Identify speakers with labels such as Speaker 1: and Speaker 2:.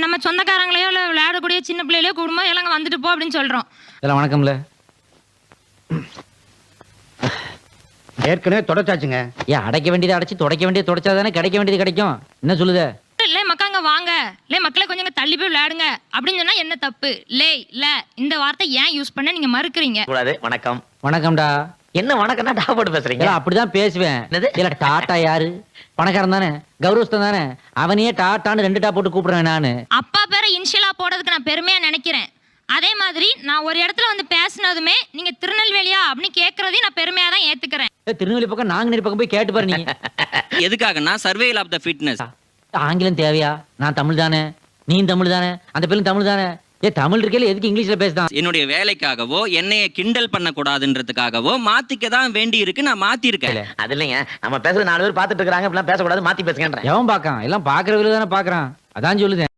Speaker 1: நம்ம சொந்தக்காரங்களையோ இல்லை விளையாடக்கூடிய சின்ன பிள்ளைகளையோ குடும்பம் எல்லாம் வந்துட்டு போ அப்படின்னு சொல்றோம்.
Speaker 2: இதெல்லாம் வணக்கம்ல.
Speaker 3: ஏற்கனவே தொடச்சாச்சுங்க.
Speaker 2: ஏன் அடைக்க வேண்டியதை அடைச்சு துடைக்க வேண்டியது துடைச்சாதானே கிடைக்க வேண்டியது கிடைக்கும். என்ன சொல்லுத?
Speaker 1: இல்லை மக்காங்க வாங்க, இல்லை மக்களை கொஞ்சம் தள்ளி போய் விளையாடுங்க அப்படின்னு சொன்னா என்ன தப்பு? லே இல்ல இந்த வார்த்தை ஏன் யூஸ் பண்ண நீங்க மறுக்கிறீங்க?
Speaker 4: கூடாது. வணக்கம்.
Speaker 2: வணக்கம்டா.
Speaker 4: என்ன வணக்கம்னா டா போட்டு பேசுறீங்க?
Speaker 2: எல்லாம் அப்படிதான் பேசுவேன். இல்ல டாட்டா யாரு? பணக்காரன் தானே, கௌரவஸ்தன் தானே, அவனையே டாட்டான்னு 2 டா போட்டு கூப்பிடுறேன் நானு.
Speaker 1: அப்பா பேரை இன்ஷியலா போடுறதுக்கு நான் பெருமையா நினைக்கிறேன். அதே மாதிரி நான் ஒரு இடத்துல வந்து பேசினதுமே நீங்க திருநெல்வேலியா அப்படின்னு கேட்கறதையும் நான் பெருமையா தான் ஏத்துக்கிறேன்.
Speaker 2: திருநெல்வேலி பக்கம் நாங்குநேரி பக்கம் போய் கேட்டு பாரு நீ.
Speaker 5: எதுக்காகனா சர்வேல் ஆஃப் த ஃபிட்னஸ்.
Speaker 2: ஆங்கிலம் தேவையா? நான் தமிழ் தானே, நீ தமிழ் தானே, அந்த பேரும் தமிழ் தானே. தமிழ் இருக்கே, எதுக்கு இங்கிலீஷ்ல பேசுதான்?
Speaker 5: என்னுடைய வேலைக்காகவோ என்னைய கிண்டல் பண்ண கூடாதுன்றதுக்காகவோ மாத்திக்க தான் வேண்டி இருக்கு. நான் மாத்தி இருக்கேன்.
Speaker 4: அது இல்லைங்க, நம்ம பேசுறது 4 பேர் பாத்துட்டு இருக்காங்க, இப்படிலாம் பேசக்கூடாது, மாத்தி பேசுங்கன்ற.
Speaker 2: எவன் பாக்கான்? எல்லாம் பாக்குறவங்க தானே பாக்குறான். அதான் சொல்லுதேன்.